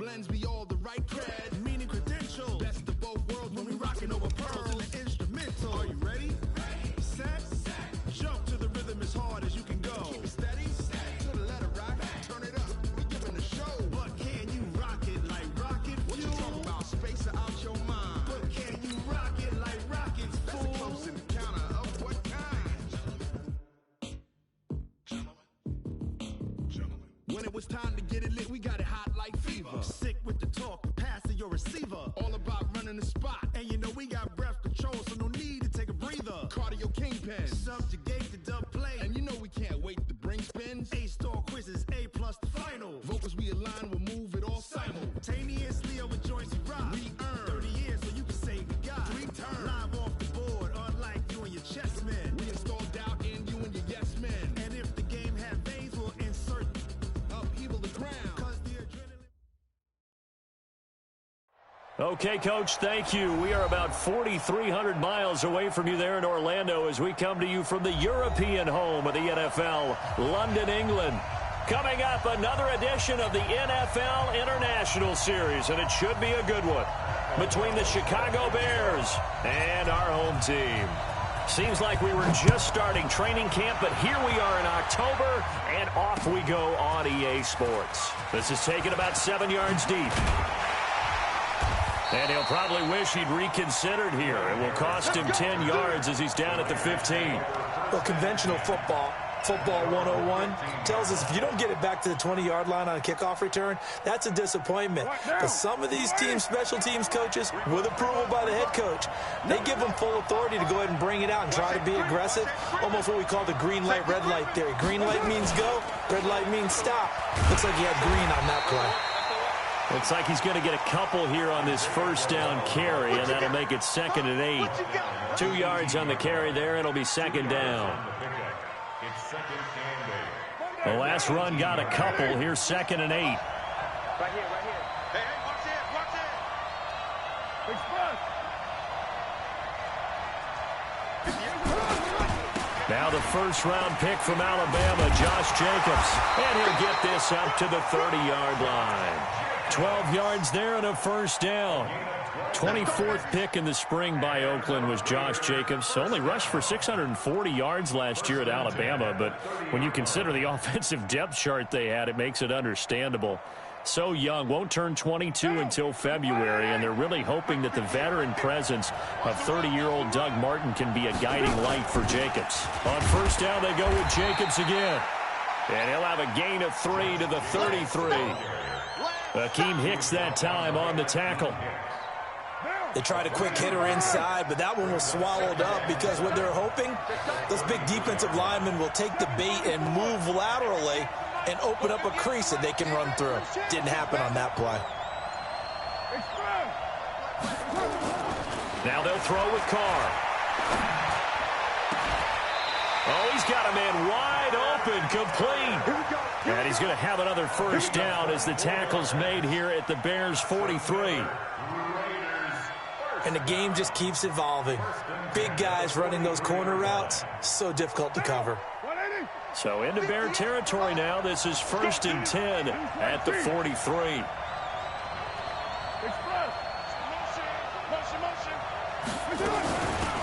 blends me all the right cred, meaning credential. Best of both worlds when we rockin' over pearls in the instrumental. Are you ready? Set. Jump to the rhythm as hard as you can go. Keep it steady. To the letter right. Turn it up. We giving the show. But can you rock it like rocket fuel? What you talking about? Space out your mind. But can you rock it like rockets, fool? That's a close encounter of what kind? Gentlemen. When it was time to get it lit, we got it hot like fever. Sick with the talk, pass to your receiver. All about running the spot. And you know we got breath control, so no need to take a breather. Cardio kingpin. Subjugate the dub play. And you know we can't wait to bring spins. A-star quizzes, A+ the final. Vocals we align, we'll move it all simultaneously over joints we rock. We earn 30 years so you can say we got 3 turns. Live off the board, unlike you and your chess men. We installed doubt in you and your yes men. And if the game had veins, we'll insert upheaval the crown. Cause the adrenaline. Okay, Coach, thank you. We are about 4,300 miles away from you there in Orlando as we come to you from the European home of the NFL, London, England. Coming up, another edition of the NFL International Series, and it should be a good one, between the Chicago Bears and our home team. Seems like we were just starting training camp, but here we are in October, and off we go on EA Sports. This is taken about 7 yards deep. And he'll probably wish he'd reconsidered here. It will cost him 10 yards as he's down at the 15. Well, conventional football 101, tells us if you don't get it back to the 20-yard line on a kickoff return, that's a disappointment. But some of these teams, special teams coaches, with approval by the head coach, they give them full authority to go ahead and bring it out and try to be aggressive, almost what we call the green light, red light theory. Green light means go, red light means stop. Looks like he had green on that play. Looks like he's going to get a couple here on this first down carry, and that'll make it 2nd and 8. 2 yards on the carry there. It'll be 2nd down. The last run got a couple. Here's 2nd and 8. Right here, right here. Hey, watch it, watch it. Now the first-round pick from Alabama, Josh Jacobs. And he'll get this up to the 30-yard line. 12 yards there and a first down. 24th pick in the spring by Oakland was Josh Jacobs. Only rushed for 640 yards last year at Alabama, but when you consider the offensive depth chart they had, it makes it understandable. So young, won't turn 22 until February, and they're really hoping that the veteran presence of 30-year-old Doug Martin can be a guiding light for Jacobs. On first down, they go with Jacobs again. And he'll have a gain of 3 to the 33. Akeem Hicks that time on the tackle. They tried a quick hitter inside, but that one was swallowed up because what they're hoping, those big defensive linemen will take the bait and move laterally and open up a crease that they can run through. Didn't happen on that play. Now they'll throw with Carr. Oh, he's got a man wide open, complete. And he's going to have another first down as the tackle's made here at the Bears' 43. And the game just keeps evolving. Big guys running those corner routes, so difficult to cover. So into Bear territory now. This is 1st and 10 at the 43.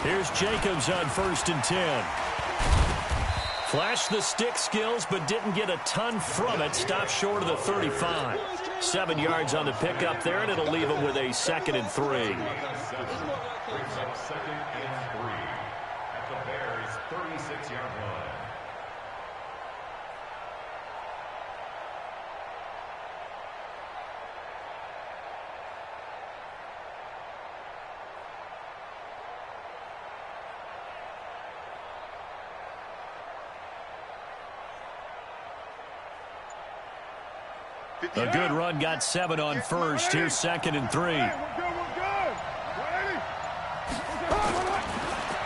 Here's Jacobs on 1st and 10. Flashed the stick skills, but didn't get a ton from it. Stopped short of the 35. 7 yards on the pickup there, and it'll leave him with a 2nd and 3. 2nd and 3 at the Bears' 36-yard line. A good run, got 7 on first. Here's 2nd and 3.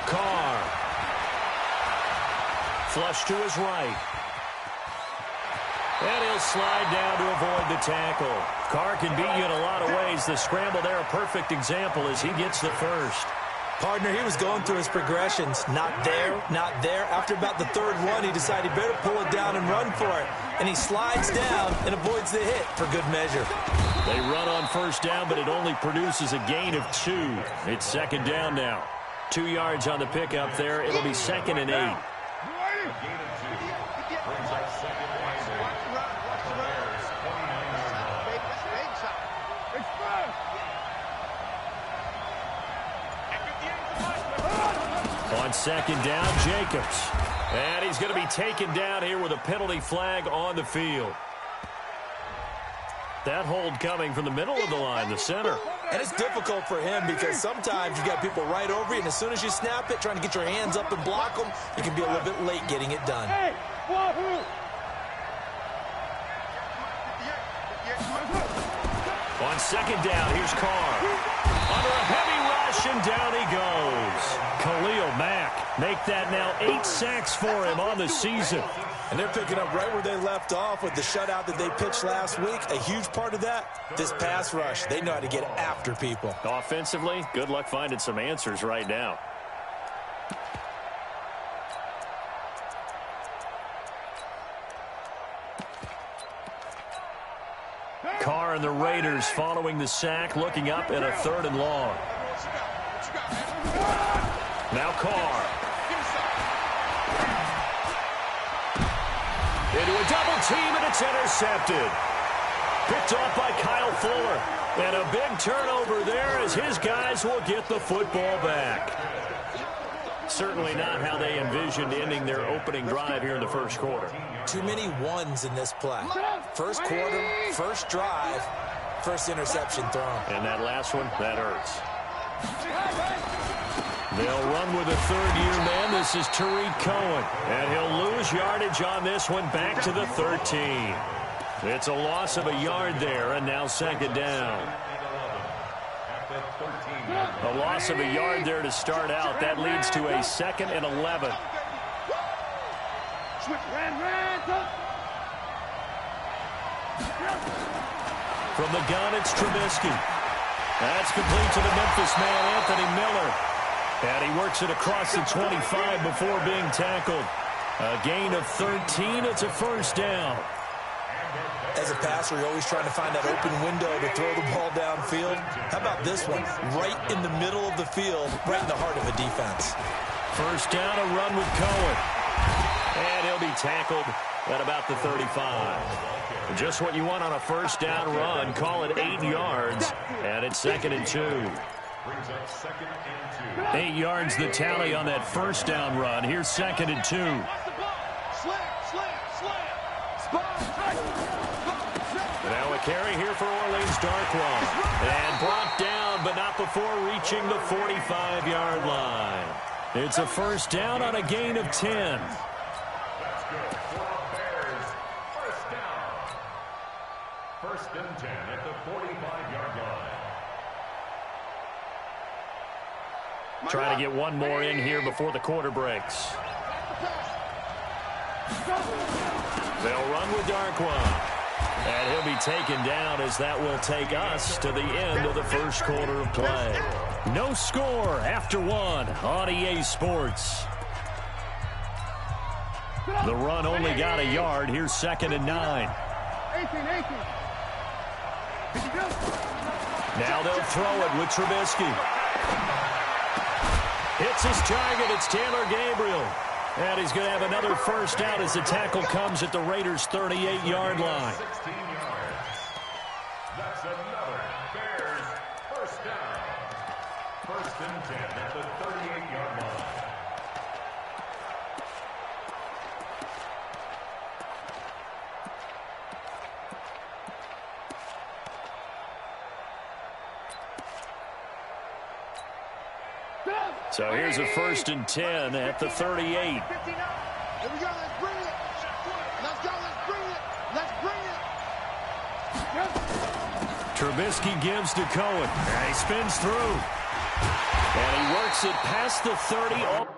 Carr. Flush to his right. And he'll slide down to avoid the tackle. Carr can beat you in a lot of ways. The scramble there, a perfect example as he gets the first. Partner, he was going through his progressions. Not there, not there. After about the 3rd one, he decided he better pull it down and run for it. and he slides down and avoids the hit for good measure. They run on first down, but it only produces a gain of 2. It's second down now. 2 yards on the pickup there. It'll be 2nd and 8. On second down, Jacobs. And he's going to be taken down here with a penalty flag on the field. That hold coming from the middle of the line, the center. And it's difficult for him because sometimes you got people right over you, and as soon as you snap it, trying to get your hands up and block them, you can be a little bit late getting it done. On second down, here's Carr. Under a heavy rush, and down he goes. Khalil Mack make that now 8 sacks for him on the season. And they're picking up right where they left off with the shutout that they pitched last week. A huge part of that, this pass rush. They know how to get after people. Offensively, good luck finding some answers right now. Carr and the Raiders following the sack, looking up at a 3rd and long. Now Carr. Into a double team, and it's intercepted. Picked off by Kyle Fuller. And a big turnover there as his guys will get the football back. Certainly not how they envisioned ending their opening drive here in the first quarter. Too many ones in this play. First quarter, first drive, first interception thrown. And that last one, that hurts. They'll run with a 3rd-year man. This is Tariq Cohen. And he'll lose yardage on this one back to the 13. It's a loss of a yard there, and now second down. A loss of a yard there to start out. That leads to a 2nd and 11. From the gun, it's Trubisky. That's complete to the Memphis man, Anthony Miller. And he works it across the 25 before being tackled. A gain of 13. It's a first down. As a passer, you're always trying to find that open window to throw the ball downfield. How about this one? Right in the middle of the field, right in the heart of a defense. First down, a run with Cohen. And he'll be tackled at about the 35. Just what you want on a first down run. Call it 8 yards. And it's 2nd and 2. 8 yards the tally on that first down run. Here's 2nd and 2. Now a carry here for Orleans Darkwa. And brought down, but not before reaching the 45-yard line. It's a first down on a gain of 10. That's good for the Bears. First down. 1st and 10 at the 45-yard line. Trying to get one more in here before the quarter breaks. They'll run with Darkwa. And he'll be taken down as that will take us to the end of the first quarter of play. No score after 1 on EA Sports. The run only got a yard. Here's 2nd and 9. Now they'll throw it with Trubisky. Hits his target. It's Taylor Gabriel. And he's going to have another first down as the tackle comes at the Raiders' 38-yard line. 16 yards. That's another Bears first down. 1st and 10 at the 38-yard line. So here's a 1st and 10 at the 38. Here we go, let's bring it. Let's go, let's bring it. Let's bring it. Trubisky gives to Cohen. And he spins through. And he works it past the 30.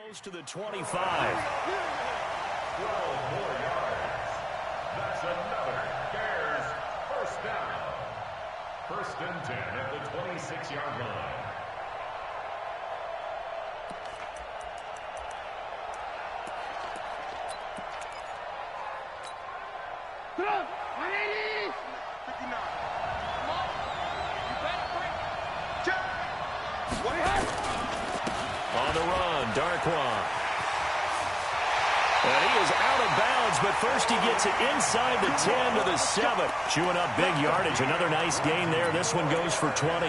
Almost to the 25. 12 more yards. That's another Bears first down. First and 10 at the 26-yard line. On the run, Darkwan. And he is out of bounds, but first he gets it inside the 10 to the 7. Chewing up big yardage. Another nice gain there. This one goes for 20.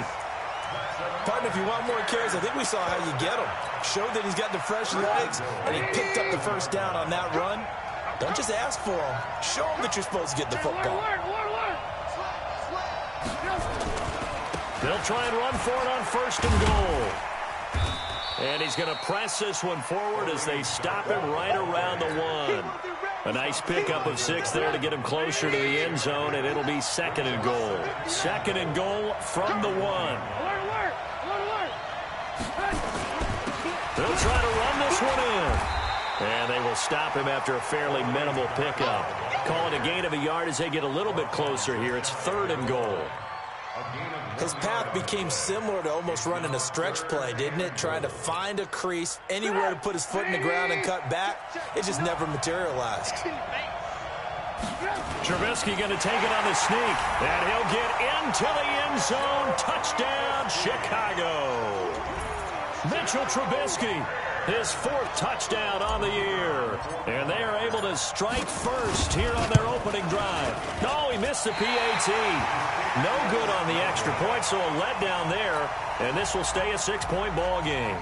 Partner, if you want more carries, I think we saw how you get him. Showed that he's got the fresh legs, and he picked up the first down on that run. Don't just ask for him. Show him that you're supposed to get the football. They'll try and run for it on first and goal. And he's going to press this one forward as they stop him right around the 1. A nice pickup of 6 there to get him closer to the end zone, and it'll be second and goal. Second and goal from the 1. They'll try to run this one in. And they will stop him after a fairly minimal pickup. Call it a gain of a yard as they get a little bit closer here. It's third and goal. His path became similar to almost running a stretch play, didn't it? Trying to find a crease, anywhere to put his foot in the ground and cut back. It just never materialized. Trubisky going to take it on the sneak. And he'll get into the end zone. Touchdown, Chicago. Mitchell Trubisky, his 4th touchdown on the year. And they are able to strike first here on their opening drive. No, he missed the PAT. No good on the extra point, so a letdown there. And this will stay a 6-point ball game.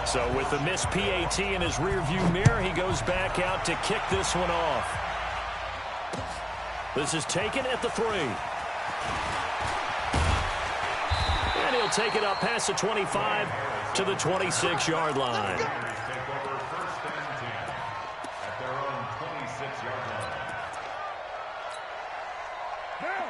So with the missed PAT in his rearview mirror, he goes back out to kick this one off. This is taken at the 3. And he'll take it up past the 25 to the 26-yard line. Take over first and 10 at their own 26-yard line.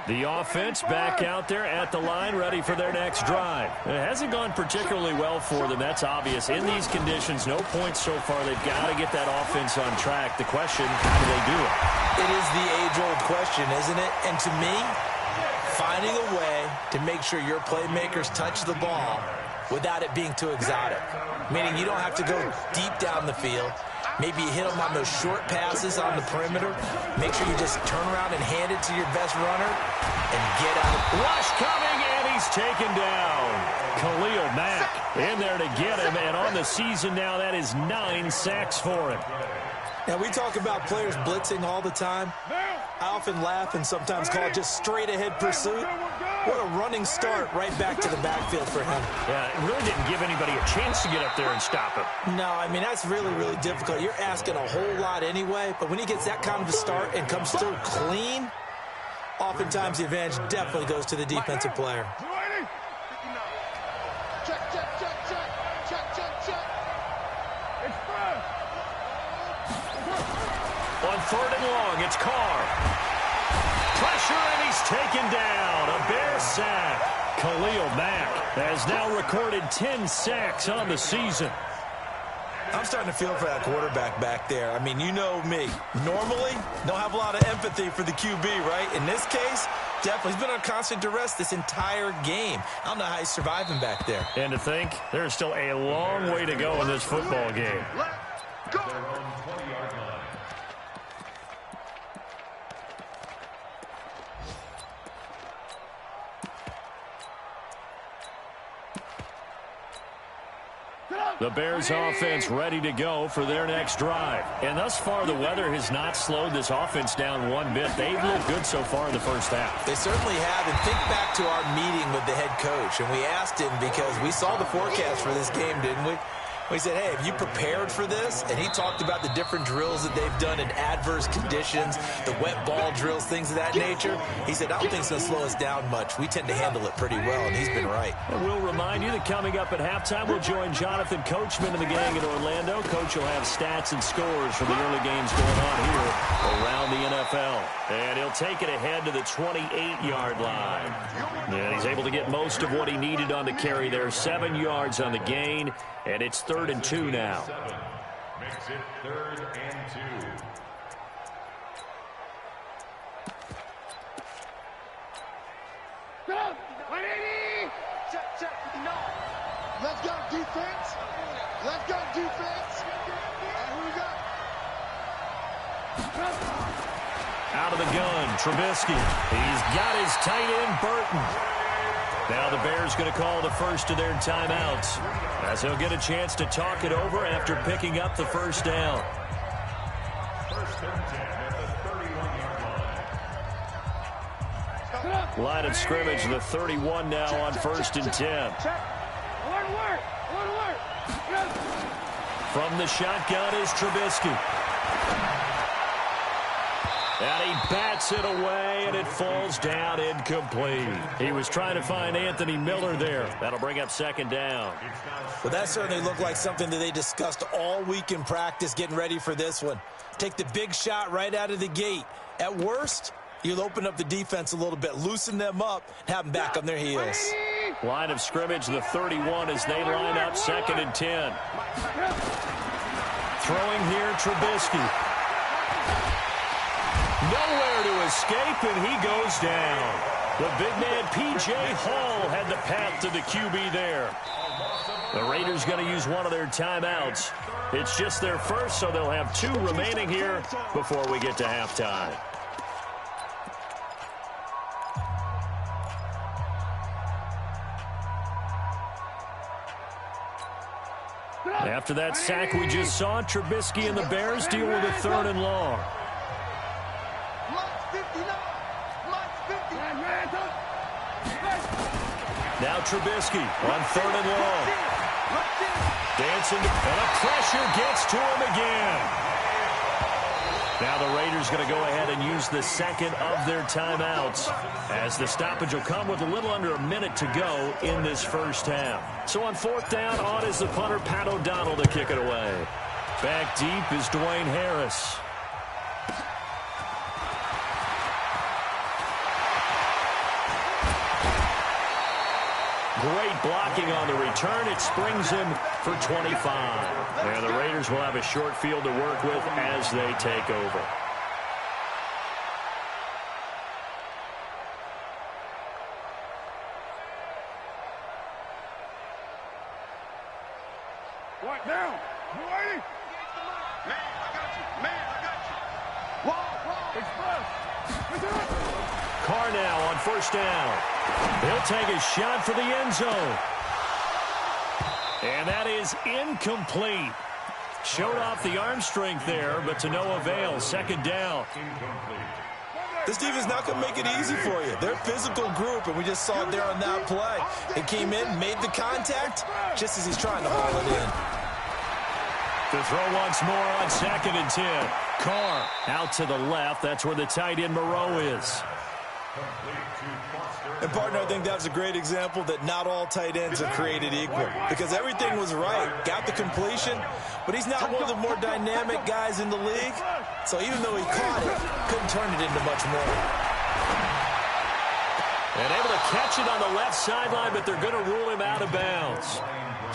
The offense back out there at the line, ready for their next drive. It hasn't gone particularly well for them. That's obvious. In these conditions, no points so far. They've got to get that offense on track. The question, how do they do it? It is the age-old question, isn't it? And to me, finding a way to make sure your playmakers touch the ball without it being too exotic. Meaning you don't have to go deep down the field. Maybe you hit them on those short passes on the perimeter. Make sure you just turn around and hand it to your best runner and get out. Rush coming, and he's taken down. Khalil Mack in there to get him, and on the season now, that is 9 sacks for him. Now, we talk about players blitzing all the time. I often laugh and sometimes call it just straight-ahead pursuit. What a running start right back to the backfield for him. Yeah, it really didn't give anybody a chance to get up there and stop him. No, I mean, that's really, really difficult. You're asking a whole lot anyway, but when he gets that kind of a start and comes through clean, oftentimes the advantage definitely goes to the defensive player. On third and long, it's Carr. Pressure, and he's taken down. A Bear sack. Khalil Mack has now recorded 10 sacks on the season. I'm starting to feel for that quarterback back there. I mean, you know me. Normally, don't have a lot of empathy for the QB, right? In this case, definitely. He's been on constant duress this entire game. I don't know how he's surviving back there. And to think, there's still a long way to go in this football game. Their own 20-yard line. The Bears offense ready to go for their next drive. And thus far, the weather has not slowed this offense down one bit. They've looked good so far in the first half. They certainly have. And think back to our meeting with the head coach. And we asked him because we saw the forecast for this game, didn't we? He said, hey, have you prepared for this? And he talked about the different drills that they've done in adverse conditions, the wet ball drills, things of that nature. He said, I don't think it's going to slow us down much. We tend to handle it pretty well, and he's been right. And we'll remind you that coming up at halftime, we'll join Jonathan Coachman and the gang in Orlando. Coach will have stats and scores from the early games going on here around the NFL. And he'll take it ahead to the 28-yard line. And he's able to get most of what he needed on the carry there. 7 yards on the gain, and it's 3rd and 2 now. Makes it 3rd and 2. Let's go, defense. Let's go, defense. And who we got? Out of the gun, Trubisky. He's got his tight end, Burton. Now the Bears going to call the first of their timeouts, as he'll get a chance to talk it over after picking up the first down. 1st and 10 at the 31-yard line. Line of scrimmage, the 31 now on 1st and 10. From the shotgun is Trubisky. And he bats it away, and it falls down incomplete. He was trying to find Anthony Miller there. That'll bring up 2nd down. Well, that certainly looked like something that they discussed all week in practice getting ready for this one. Take the big shot right out of the gate. At worst, you'll open up the defense a little bit, loosen them up, and have them back on their heels. Line of scrimmage, the 31 as they line up 2nd and 10. Throwing here, Trubisky. Nowhere to escape, and he goes down. The big man, P.J. Hall, had the path to the QB there. The Raiders going to use one of their timeouts. It's just their first, so they'll have 2 remaining here before we get to halftime. After that sack we just saw, Trubisky and the Bears deal with a 3rd and long. Now Trubisky on 3rd and long. Dancing, and a pressure gets to him again. Now the Raiders going to go ahead and use the 2nd of their timeouts, as the stoppage will come with a little under a minute to go in this first half. So on 4th down, on is the punter, Pat O'Donnell, to kick it away. Back deep is Dwayne Harris. Great blocking on the return. It springs him for 25. And the Raiders will have a short field to work with as they take over. Right now. You ready? Man, I got you. Man, I got you. Wall. Express. Carr now on 1st down. He'll take a shot for the end zone. And that is incomplete. Showed off the arm strength there, but to no avail. 2nd down. This defense is not going to make it easy for you. They're a physical group, and we just saw it there on that play. It came in, made the contact, just as he's trying to haul it in. To throw once more on 2nd and 10. Carr out to the left. That's where the tight end Moreau is. And, partner, I think that was a great example that not all tight ends are created equal, because everything was right. Got the completion, but he's not one of the more dynamic guys in the league. So even though he caught it, couldn't turn it into much more. And able to catch it on the left sideline, but they're going to rule him out of bounds.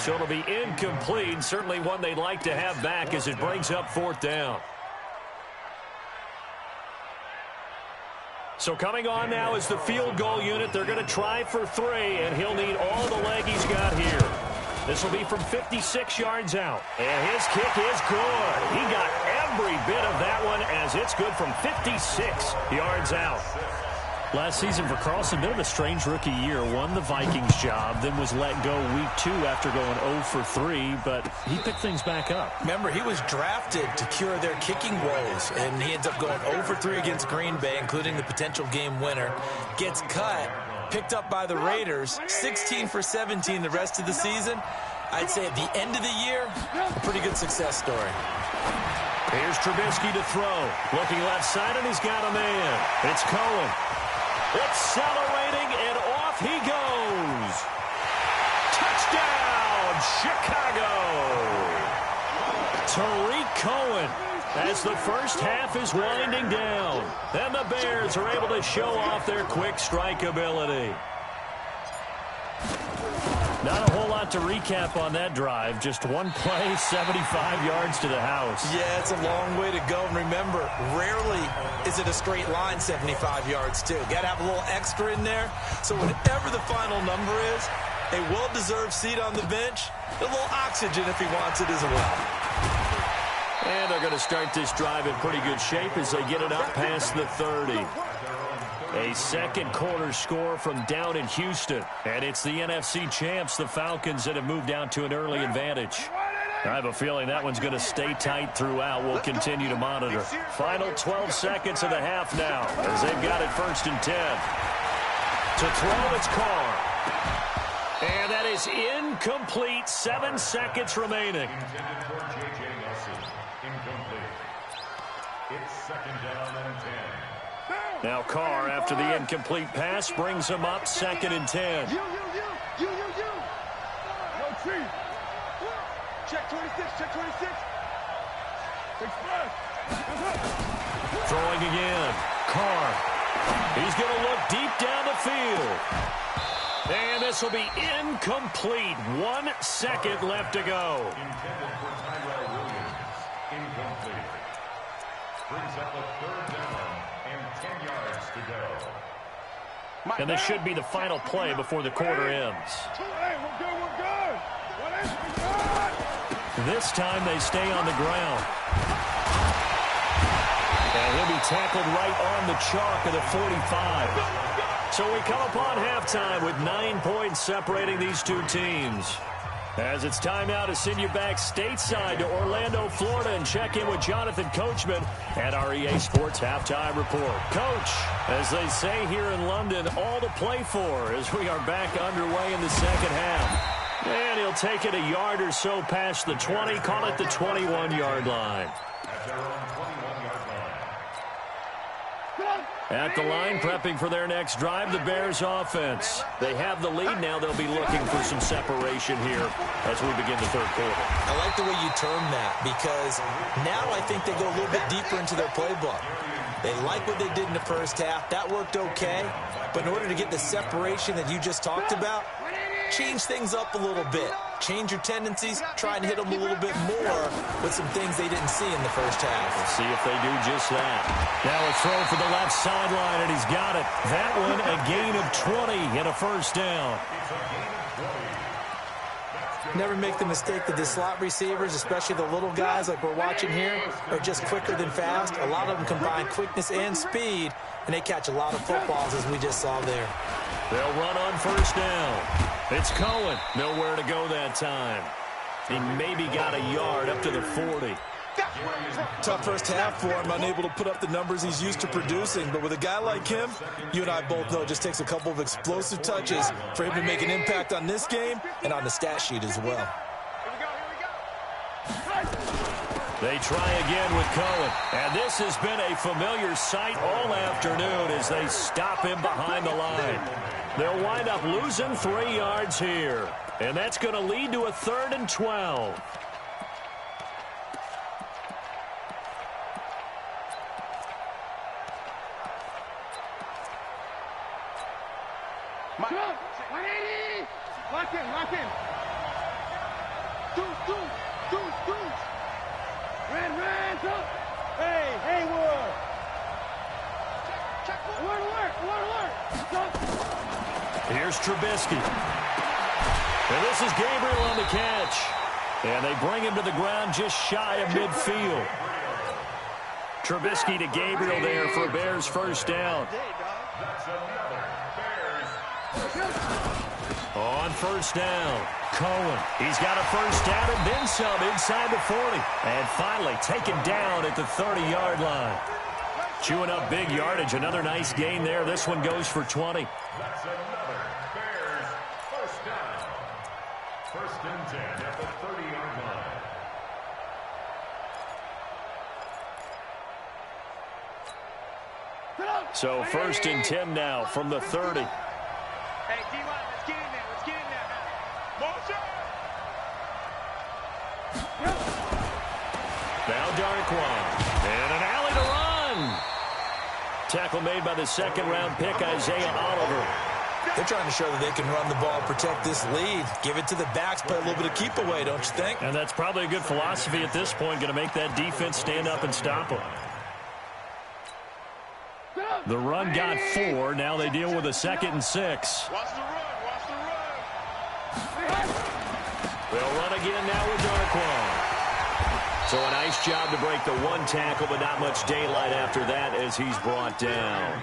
So it'll be incomplete. Certainly one they'd like to have back as it brings up 4th down. So coming on now is the field goal unit. They're going to try for 3, and he'll need all the leg he's got here. This will be from 56 yards out. And his kick is good. He got every bit of that one, as it's good from 56 yards out. Last season for Carlson, bit of a strange rookie year. Won the Vikings job, then was let go week 2 after going 0 for 3, but he picked things back up. Remember, he was drafted to cure their kicking woes, and he ends up going 0 for 3 against Green Bay, including the potential game winner. Gets cut, picked up by the Raiders, 16 for 17 the rest of the season. I'd say at the end of the year, a pretty good success story. Here's Trubisky to throw. Looking left side, and he's got a man. It's Cohen. Accelerating, and off he goes. Touchdown, Chicago. Tariq Cohen, as the first half is winding down. And the Bears are able to show off their quick strike ability. Not a whole lot to recap on that drive. Just one play, 75 yards to the house. Yeah, it's a long way to go. And remember, rarely is it a straight line 75 yards, too. Got to have a little extra in there. So whatever the final number is, a well-deserved seat on the bench, a little oxygen if he wants it as well. And they're going to start this drive in pretty good shape as they get it up past the 30. A second quarter score from down in Houston. And it's the NFC champs, the Falcons, that have moved out to an early advantage. I have a feeling that one's going to stay tight throughout. We'll continue to monitor. Final 12 seconds of the half now as they've got it 1st and 10. To throw, it's Carr. And that is incomplete. 7 seconds remaining. Intended for GRIDiRON. Incomplete. It's 2nd down and 10. Now Carr, after the incomplete pass, brings him up 2nd and 10. You. No tree. Check 26, check 26. Express. Throwing again. Carr. He's going to look deep down the field. And this will be incomplete. 1 second left to go. Intended for Tyrell Williams. Incomplete. Brings up a 3rd down and 10 yards to go. And this should be the final play before the quarter ends. Hey, we're good. This time they stay on the ground. And he'll be tackled right on the chalk of the 45. So we come upon halftime with 9 points separating these two teams. As it's time now to send you back stateside to Orlando, Florida, and check in with Jonathan Coachman at our EA Sports Halftime Report. Coach, as they say here in London, all to play for as we are back underway in the second half. And he'll take it a yard or so past the 20, call it the 21-yard line. At their own 21-yard line. At the line, prepping for their next drive, the Bears offense. They have the lead now. They'll be looking for some separation here as we begin the 3rd quarter. I like the way you term that because now I think they go a little bit deeper into their playbook. They like what they did in the first half. That worked okay. But in order to get the separation that you just talked about, change things up a little bit. Change your tendencies. Try and hit them a little bit more with some things they didn't see in the first half. We'll see if they do just that. Now a throw for the left sideline, and he's got it. That one, a gain of 20 and a 1st down. Never make the mistake that the slot receivers, especially the little guys like we're watching here, are just quicker than fast. A lot of them combine quickness and speed, and they catch a lot of footballs, as we just saw there. They'll run on 1st down. It's Cohen. Nowhere to go that time. He maybe got a yard up to the 40. Tough first half for him, unable to put up the numbers he's used to producing. But with a guy like him, you and I both know it just takes a couple of explosive touches for him to make an impact on this game and on the stat sheet as well. They try again with Cohen. And this has been a familiar sight all afternoon as they stop him behind the line. They'll wind up losing 3 yards here. And that's going to lead to a 3rd and 12. Lock in. Deuce. Red, up. Hey, Haywood. Check. Alert. Here's Trubisky. And this is Gabriel on the catch. And they bring him to the ground just shy of midfield. Trubisky to Gabriel there for a Bears 1st down. That's another Bears. On 1st down, Cohen. He's got a 1st down and then some inside the 40. And finally taken down at the 30-yard line. Chewing up big yardage. Another nice gain there. This one goes for 20. That's another Bears 1st down. 1st and 10 at the 30-yard line. So 1st and 10 now from the 30. Hey, D-line, let's get in there. Let's get in there. Motion! Now Darquan. And an alley to run. Tackle made by the second-round pick, Isaiah Oliver. They're trying to show that they can run the ball, protect this lead. Give it to the backs, play a little bit of keep away, don't you think? And that's probably a good philosophy at this point, going to make that defense stand up and stop them. The run got 4. Now they deal with a 2nd and 6. Watch the run. Watch the run. They'll run again now with Darquan. So a nice job to break the one tackle, but not much daylight after that as he's brought down.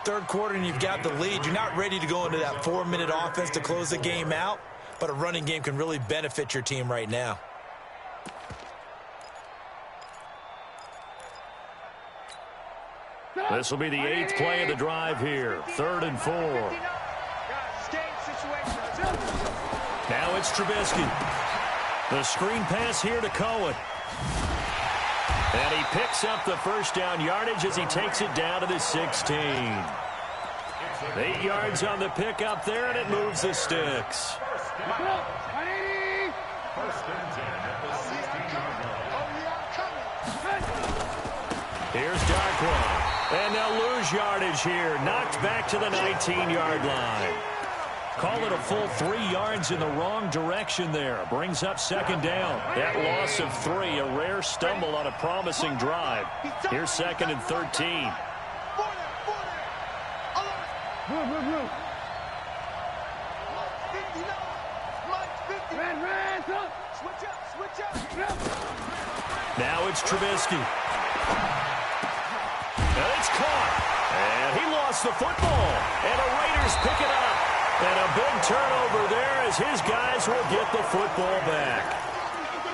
Third quarter and you've got the lead. You're not ready to go into that 4-minute offense to close the game out, but a running game can really benefit your team right now. This will be the 8th play of the drive here. 3rd and 4. Now it's Trubisky. The screen pass here to Cohen. And he picks up the first down yardage as he takes it down to the 16. 8 yards on the pickup there, and it moves the sticks. 1st and 10 at the 16-yard line. Here's Darquan. And they'll lose yardage here. Knocked back to the 19-yard line. Call it a full 3 yards in the wrong direction there. Brings up 2nd down. That loss of 3, a rare stumble on a promising drive. Here's 2nd and 13. Now it's Trubisky. And it's caught. And he lost the football. And the Raiders pick it up. And a big turnover there as his guys will get the football back.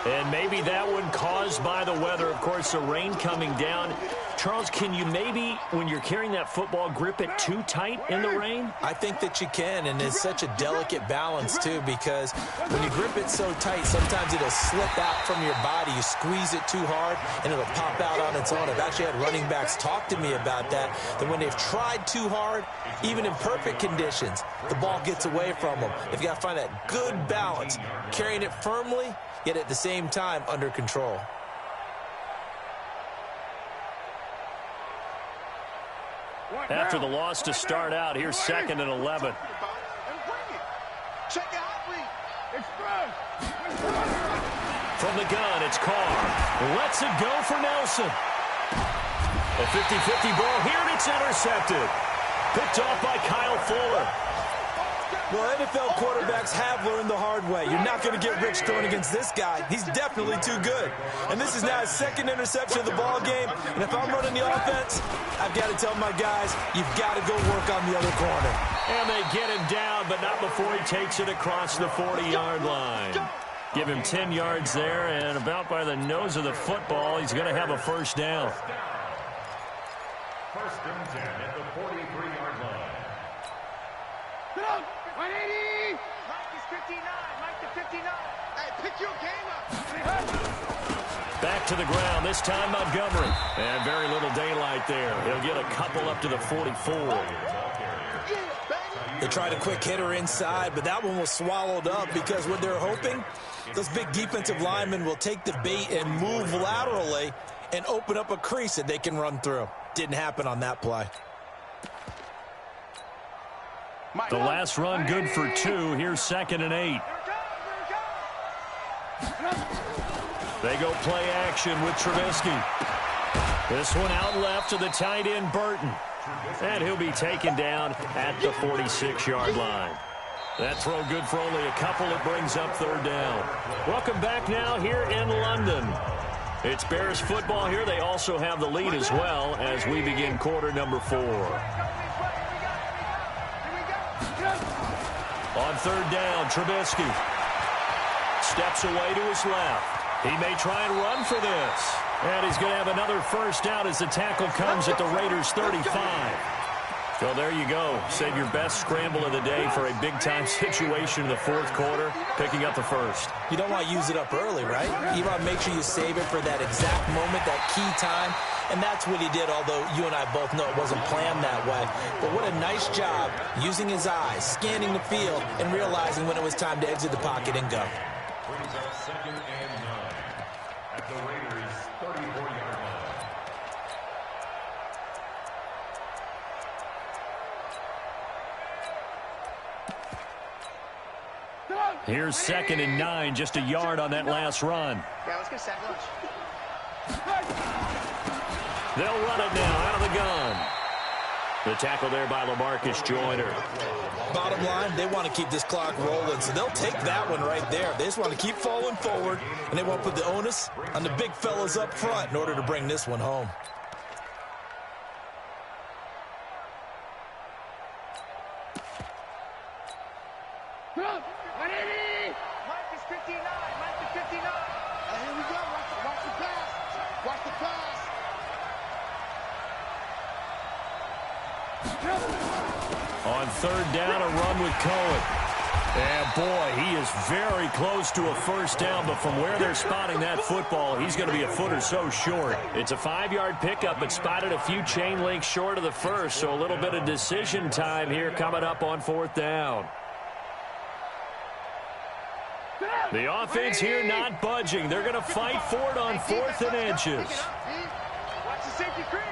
And maybe that one caused by the weather. Of course, the rain coming down. Charles, can you maybe, when you're carrying that football, grip it too tight in the rain? I think that you can, and it's such a delicate balance, too, because when you grip it so tight, sometimes it'll slip out from your body. You squeeze it too hard, and it'll pop out on its own. I've actually had running backs talk to me about that when they've tried too hard, even in perfect conditions, the ball gets away from them. They've got to find that good balance, carrying it firmly, yet at the same time under control. After the loss to start out, here's 2nd and 11. From the gun, it's Carr. Lets it go for Nelson. A 50-50 ball here, and it's intercepted. Picked off by Kyle Fuller. Well, NFL quarterbacks have learned the hard way. You're not going to get rich throwing against this guy. He's definitely too good. And this is now his 2nd interception of the ball game. And if I'm running the offense, I've got to tell my guys, you've got to go work on the other corner. And they get him down, but not before he takes it across the 40-yard line. Give him 10 yards there, and about by the nose of the football, he's going to have a first down. 1st and 10 at the 43-yard line. 180! Mike is 59. Mike to 59. Hey, pick your game up. Back to the ground, this time Montgomery. And very little daylight there. He'll get a couple up to the 44. They tried a quick hitter inside, but that one was swallowed up because what they're hoping, those big defensive linemen will take the bait and move laterally and open up a crease that they can run through. Didn't happen on that play. The last run good for 2. Here's 2nd and 8. They go play action with Trubisky. This one out left to the tight end, Burton. And he'll be taken down at the 46-yard line. That throw good for only a couple. It brings up 3rd down. Welcome back now here in London. It's Bears football here. They also have the lead as well as we begin quarter number 4. On 3rd down, Trubisky steps away to his left. He may try and run for this. And he's going to have another first down as the tackle comes at the Raiders' 35. Well, there you go. Save your best scramble of the day for a big-time situation in the fourth quarter, picking up the first. You don't want to use it up early, right? You want to make sure you save it for that exact moment, that key time. And that's what he did, although you and I both know it wasn't planned that way. But what a nice job using his eyes, scanning the field, and realizing when it was time to exit the pocket and go. Brings up 2nd and 9 at the Raiders' 34-yard line. Here's 2nd and 9, just a yard on that last run. Yeah, let's get sack lunch. They'll run it now out of the gun. The tackle there by LaMarcus Joyner. Bottom line, they want to keep this clock rolling, so they'll take that one right there. They just want to keep falling forward, and they want to put the onus on the big fellas up front in order to bring this one home. Mike is 59. Mike is 59. Here we go. Watch the pass. Watch the pass. On 3rd down, a run with Cohen. And boy, he is very close to a first down, but from where they're spotting that football, he's going to be a foot or so short. It's a 5-yard pickup, but spotted a few chain links short of the first, so a little bit of decision time here coming up on 4th down. The offense here not budging. They're going to fight for it on 4th and inches. Watch the safety creep.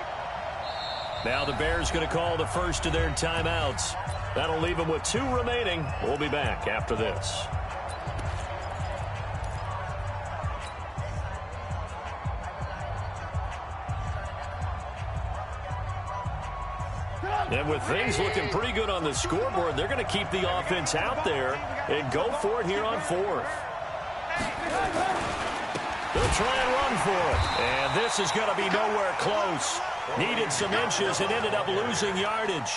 Now the Bears going to call the first of their timeouts. That'll leave them with 2 remaining. We'll be back after this. And with things looking pretty good on the scoreboard, they're going to keep the offense out there and go for it here on 4th. They'll try and run for it. And this is going to be nowhere close. Needed some inches and ended up losing yardage.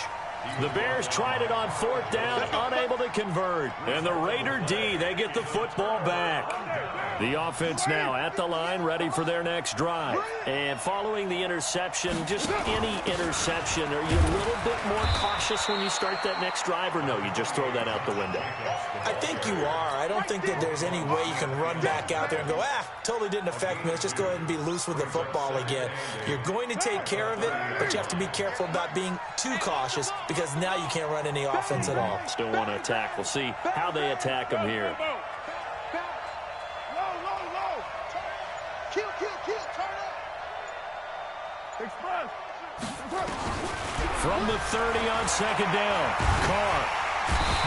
The Bears tried it on 4th down, unable to convert. And the Raider D, they get the football back. The offense now at the line, ready for their next drive. And following the interception, just any interception, are you a little bit more cautious when you start that next drive, or no, you just throw that out the window? I think you are. I don't think that there's any way you can run back out there and go, totally didn't affect me. Let's just go ahead and be loose with the football again. You're going to take care of it, but you have to be careful about being too cautious because now you can't run any offense at all. Still want to attack. We'll see how they attack them here. From the 30 on 2nd down, Carr.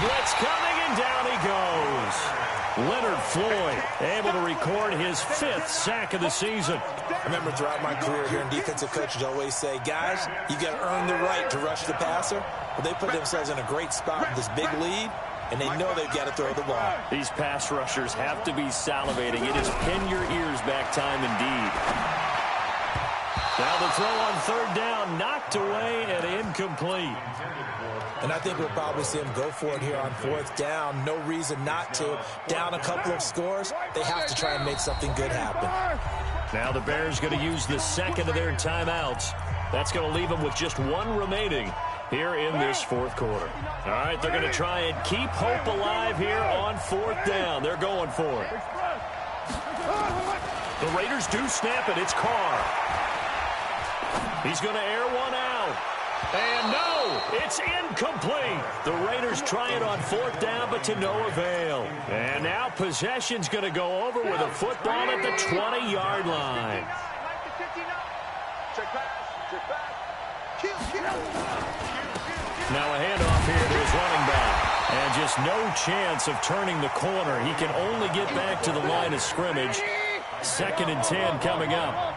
Blitz coming, and down he goes. Leonard Floyd able to record his 5th sack of the season. I remember throughout my career here in defensive coaches always say, guys, you got to earn the right to rush the passer. Well, they put themselves in a great spot with this big lead, and they know they've got to throw the ball. These pass rushers have to be salivating. It is pin your ears back time indeed. Now the throw on 3rd down, knocked away and incomplete. And I think we'll probably see him go for it here on 4th down. No reason not to. Down a couple of scores, they have to try and make something good happen. Now the Bears going to use the 2nd of their timeouts. That's going to leave them with just 1 remaining here in this 4th quarter. All right, they're going to try and keep hope alive here on 4th down. They're going for it. The Raiders do snap it. It's Carr. He's going to air one out. And no, it's incomplete. The Raiders try it on 4th down, but to no avail. And now possession's going to go over with a football at the 20-yard line. Now a handoff here to his running back. And just no chance of turning the corner. He can only get back to the line of scrimmage. 2nd and 10 coming up.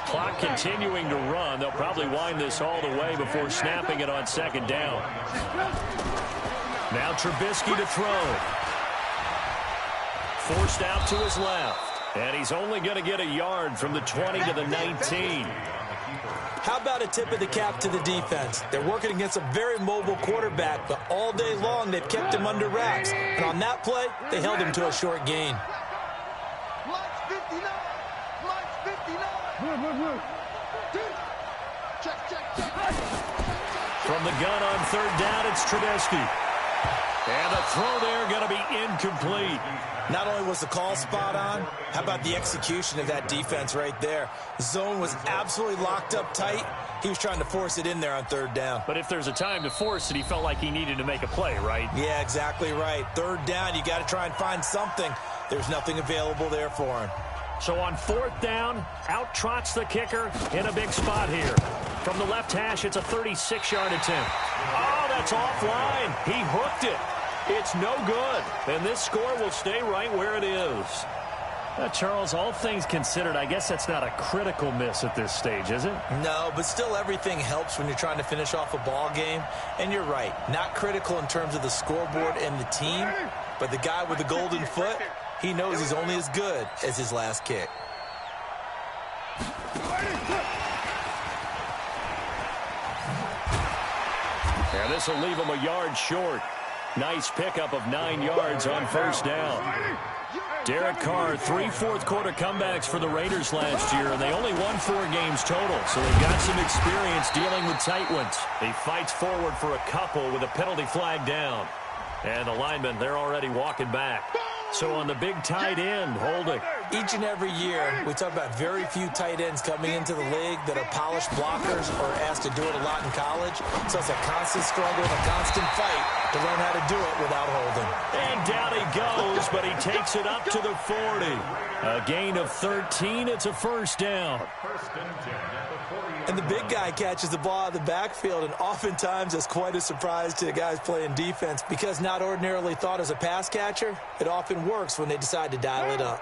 Clock continuing to run. They'll probably wind this all the way before snapping it on 2nd down. Now Trubisky to throw. Forced out to his left. And he's only going to get a yard from the 20 to the 19. How about a tip of the cap to the defense? They're working against a very mobile quarterback, but all day long they've kept him under wraps. And on that play, they held him to a short gain. From the gun on third down, it's Trubisky. And the throw there going to be incomplete. Not only was the call spot on, how about the execution of that defense right there? Zone was absolutely locked up tight. He was trying to force it in there on third down. But if there's a time to force it, he felt like he needed to make a play, right? Yeah, exactly right. Third down, you got to try and find something. There's nothing available there for him. So on fourth down, out trots the kicker in a big spot here. From the left hash, it's a 36-yard attempt. Oh, that's offline. He hooked it. It's no good. And this score will stay right where it is. Charles, all things considered, I guess that's not a critical miss at this stage, is it? No, but still everything helps when you're trying to finish off a ball game. And you're right, not critical in terms of the scoreboard and the team, but the guy with the golden foot, he knows he's only as good as his last kick. And this will leave him a yard short. Nice pickup of 9 yards on first down. Derek Carr, 3 fourth-quarter comebacks for the Raiders last year, and they only won 4 games total, so they've got some experience dealing with tight ones. He fights forward for a couple with a penalty flag down. And the linemen, they're already walking back. So on the big tight end, holding. Each and every year, we talk about very few tight ends coming into the league that are polished blockers or asked to do it a lot in college. So it's a constant struggle and a constant fight to learn how to do it without holding. And down he goes, but he takes it up to the 40. A gain of 13. It's a first down. And the big guy catches the ball out of the backfield, and oftentimes it's quite a surprise to the guys playing defense because not ordinarily thought as a pass catcher, it often works when they decide to dial it up.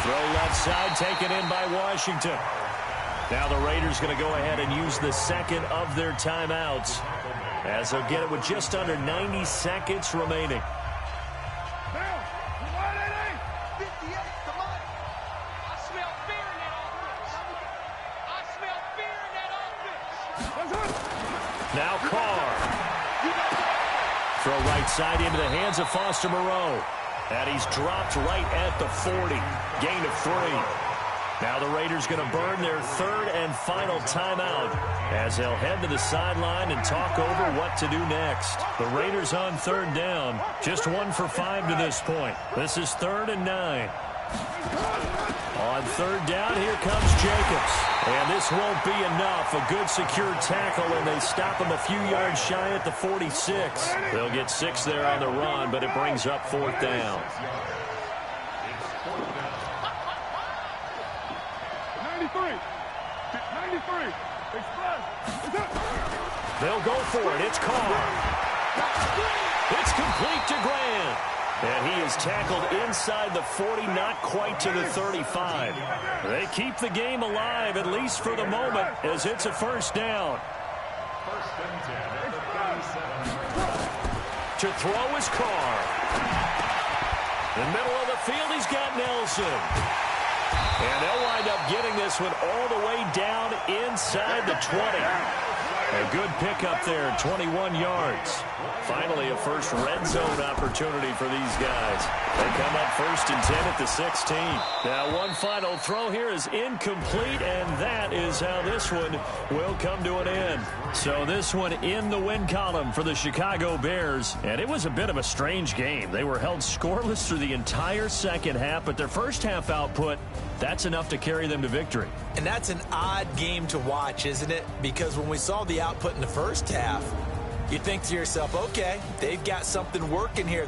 Throw left side, taken in by Washington. Now the Raiders going to go ahead and use the second of their timeouts as they'll get it with just under 90 seconds remaining. Now Carr. Throw right side into the hands of Foster Moreau. And he's dropped right at the 40. Gain of 3. Now the Raiders going to burn their third and final timeout as they'll head to the sideline and talk over what to do next. The Raiders on third down. Just 1 for 5 to this point. This is 3rd and 9. On third down, here comes Jacobs. And this won't be enough. A good secure tackle, and they stop him a few yards shy at the 46. They'll get 6 there on the run, but it brings up 4th down. 93. They'll go for it. It's Carr. It's complete to Grant. And he is tackled inside the 40, not quite to the 35. They keep the game alive, at least for the moment, as it's a first down. To throw is Carr. In the middle of the field, he's got Nelson. And they'll wind up getting this one all the way down inside the 20. A good pickup there, 21 yards. Finally, a first red zone opportunity for these guys. They come up 1st and 10 at the 16. Now, one final throw here is incomplete, and that is how this one will come to an end. So this one in the win column for the Chicago Bears, and it was a bit of a strange game. They were held scoreless through the entire second half, but their first half output, that's enough to carry them to victory. And that's an odd game to watch, isn't it? Because when we saw the output in the first half, you think to yourself, okay, they've got something working here.